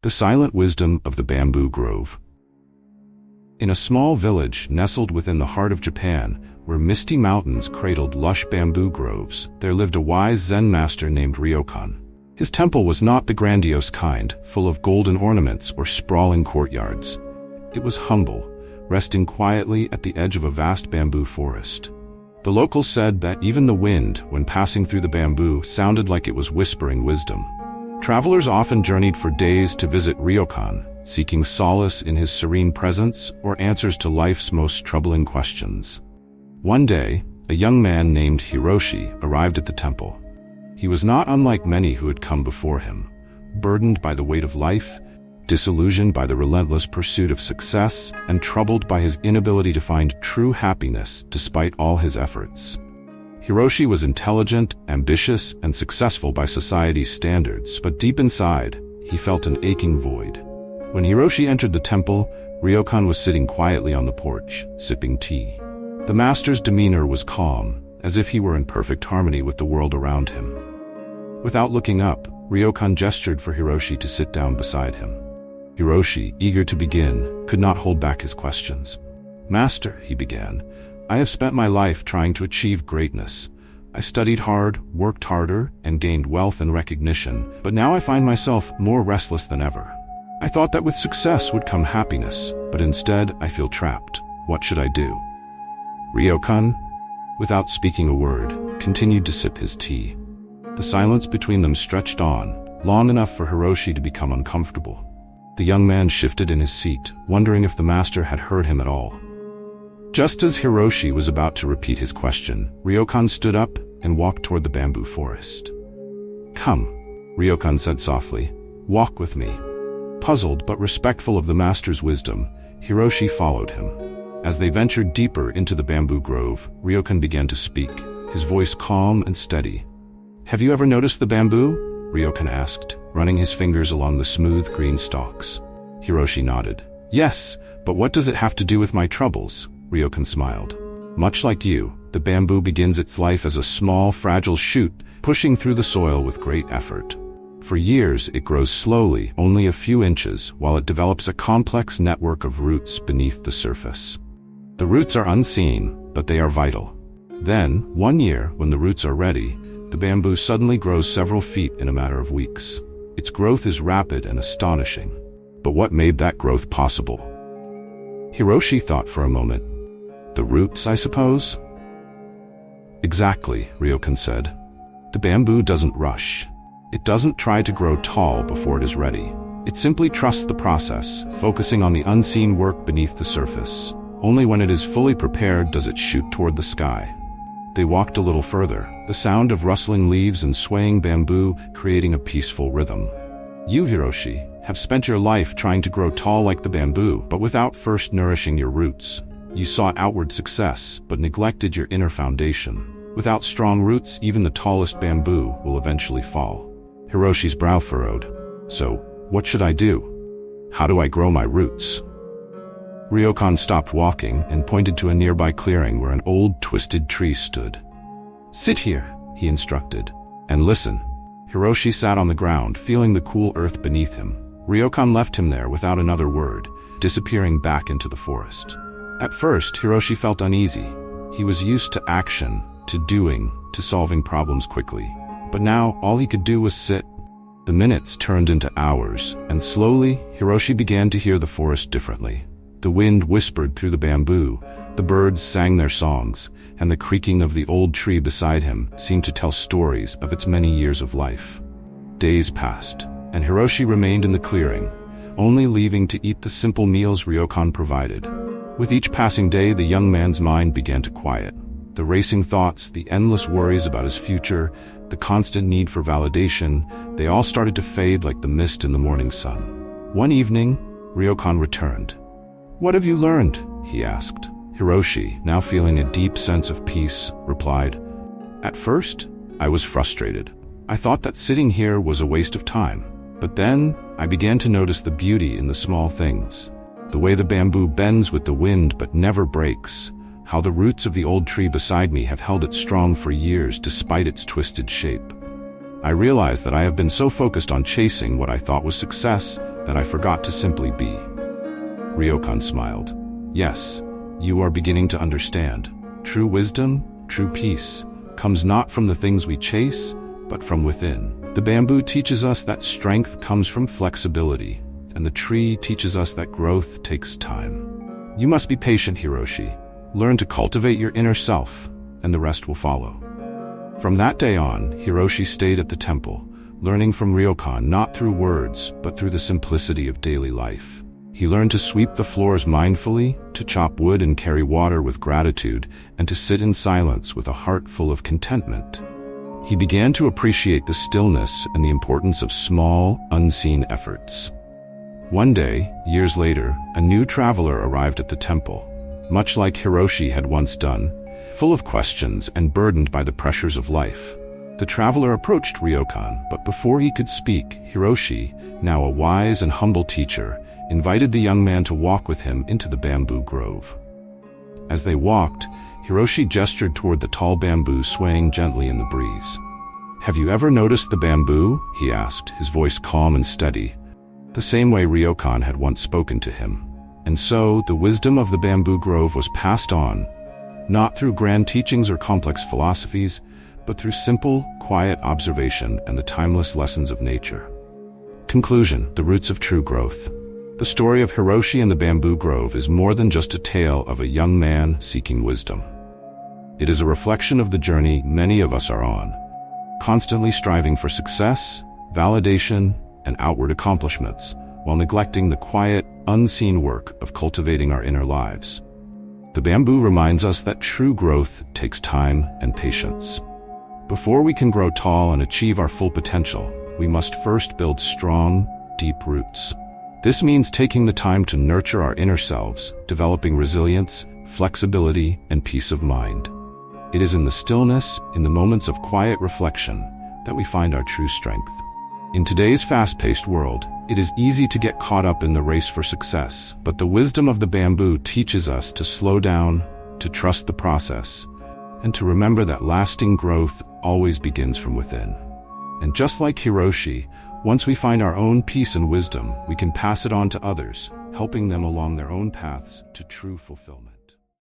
The silent wisdom of the bamboo grove. In a small village nestled within the heart of Japan, where misty mountains cradled lush bamboo groves, there lived a wise Zen master named Ryokan. His temple was not the grandiose kind, full of golden ornaments or sprawling courtyards. It was humble, resting quietly at the edge of a vast bamboo forest. The locals said that even the wind, when passing through the bamboo, sounded like it was whispering wisdom. Travelers often journeyed for days to visit Ryokan, seeking solace in his serene presence or answers to life's most troubling questions. One day, a young man named Hiroshi arrived at the temple. He was not unlike many who had come before him, burdened by the weight of life, disillusioned by the relentless pursuit of success, and troubled by his inability to find true happiness despite all his efforts. Hiroshi was intelligent, ambitious, and successful by society's standards, but deep inside, he felt an aching void. When Hiroshi entered the temple, Ryokan was sitting quietly on the porch, sipping tea. The master's demeanor was calm, as if he were in perfect harmony with the world around him. Without looking up, Ryokan gestured for Hiroshi to sit down beside him. Hiroshi, eager to begin, could not hold back his questions. "Master," he began, "I have spent my life trying to achieve greatness. I studied hard, worked harder, and gained wealth and recognition, but now I find myself more restless than ever. I thought that with success would come happiness, but instead I feel trapped. What should I do?" Ryokan, without speaking a word, continued to sip his tea. The silence between them stretched on, long enough for Hiroshi to become uncomfortable. The young man shifted in his seat, wondering if the master had heard him at all. Just as Hiroshi was about to repeat his question, Ryokan stood up and walked toward the bamboo forest. "Come," Ryokan said softly, "walk with me." Puzzled but respectful of the master's wisdom, Hiroshi followed him. As they ventured deeper into the bamboo grove, Ryokan began to speak, his voice calm and steady. "Have you ever noticed the bamboo?" Ryokan asked, running his fingers along the smooth green stalks. Hiroshi nodded. "Yes, but what does it have to do with my troubles?" Ryokan smiled. "Much like you, the bamboo begins its life as a small, fragile shoot, pushing through the soil with great effort. For years, it grows slowly, only a few inches, while it develops a complex network of roots beneath the surface. The roots are unseen, but they are vital. Then, one year, when the roots are ready, the bamboo suddenly grows several feet in a matter of weeks. Its growth is rapid and astonishing. But what made that growth possible?" Hiroshi thought for a moment. "The roots, I suppose?" "Exactly," Ryokan said. "The bamboo doesn't rush. It doesn't try to grow tall before it is ready. It simply trusts the process, focusing on the unseen work beneath the surface. Only when it is fully prepared does it shoot toward the sky." They walked a little further, the sound of rustling leaves and swaying bamboo creating a peaceful rhythm. "You, Hiroshi, have spent your life trying to grow tall like the bamboo, but without first nourishing your roots. You sought outward success, but neglected your inner foundation. Without strong roots, even the tallest bamboo will eventually fall." Hiroshi's brow furrowed. "So, what should I do? How do I grow my roots?" Ryokan stopped walking and pointed to a nearby clearing where an old, twisted tree stood. "Sit here," he instructed, "and listen." Hiroshi sat on the ground, feeling the cool earth beneath him. Ryokan left him there without another word, disappearing back into the forest. At first, Hiroshi felt uneasy. He was used to action, to doing, to solving problems quickly. But now, all he could do was sit. The minutes turned into hours, and slowly, Hiroshi began to hear the forest differently. The wind whispered through the bamboo, the birds sang their songs, and the creaking of the old tree beside him seemed to tell stories of its many years of life. Days passed, and Hiroshi remained in the clearing, only leaving to eat the simple meals Ryokan provided. With each passing day, the young man's mind began to quiet. The racing thoughts, the endless worries about his future, the constant need for validation, they all started to fade like the mist in the morning sun. One evening, Ryokan returned. "What have you learned?" he asked. Hiroshi, now feeling a deep sense of peace, replied, "At first, I was frustrated. I thought that sitting here was a waste of time. But then, I began to notice the beauty in the small things. The way the bamboo bends with the wind but never breaks. How the roots of the old tree beside me have held it strong for years despite its twisted shape. I realized that I have been so focused on chasing what I thought was success that I forgot to simply be." Ryokan smiled. "Yes, you are beginning to understand. True wisdom, true peace, comes not from the things we chase, but from within. The bamboo teaches us that strength comes from flexibility, and the tree teaches us that growth takes time. You must be patient, Hiroshi. Learn to cultivate your inner self, and the rest will follow." From that day on, Hiroshi stayed at the temple, learning from Ryokan not through words, but through the simplicity of daily life. He learned to sweep the floors mindfully, to chop wood and carry water with gratitude, and to sit in silence with a heart full of contentment. He began to appreciate the stillness and the importance of small, unseen efforts. One day, years later, a new traveler arrived at the temple, much like Hiroshi had once done, full of questions and burdened by the pressures of life. The traveler approached Ryokan, but before he could speak, Hiroshi, now a wise and humble teacher, invited the young man to walk with him into the bamboo grove. As they walked, Hiroshi gestured toward the tall bamboo swaying gently in the breeze. "Have you ever noticed the bamboo?" he asked, his voice calm and steady, the same way Ryokan had once spoken to him. And so, the wisdom of the bamboo grove was passed on, not through grand teachings or complex philosophies, but through simple, quiet observation and the timeless lessons of nature. Conclusion: the roots of true growth. The story of Hiroshi and the bamboo grove is more than just a tale of a young man seeking wisdom. It is a reflection of the journey many of us are on, constantly striving for success, validation, and outward accomplishments, while neglecting the quiet, unseen work of cultivating our inner lives. The bamboo reminds us that true growth takes time and patience. Before we can grow tall and achieve our full potential, we must first build strong, deep roots. This means taking the time to nurture our inner selves, developing resilience, flexibility, and peace of mind. It is in the stillness, in the moments of quiet reflection, that we find our true strength. In today's fast-paced world, it is easy to get caught up in the race for success, but the wisdom of the bamboo teaches us to slow down, to trust the process, and to remember that lasting growth always begins from within. And just like Hiroshi, once we find our own peace and wisdom, we can pass it on to others, helping them along their own paths to true fulfillment.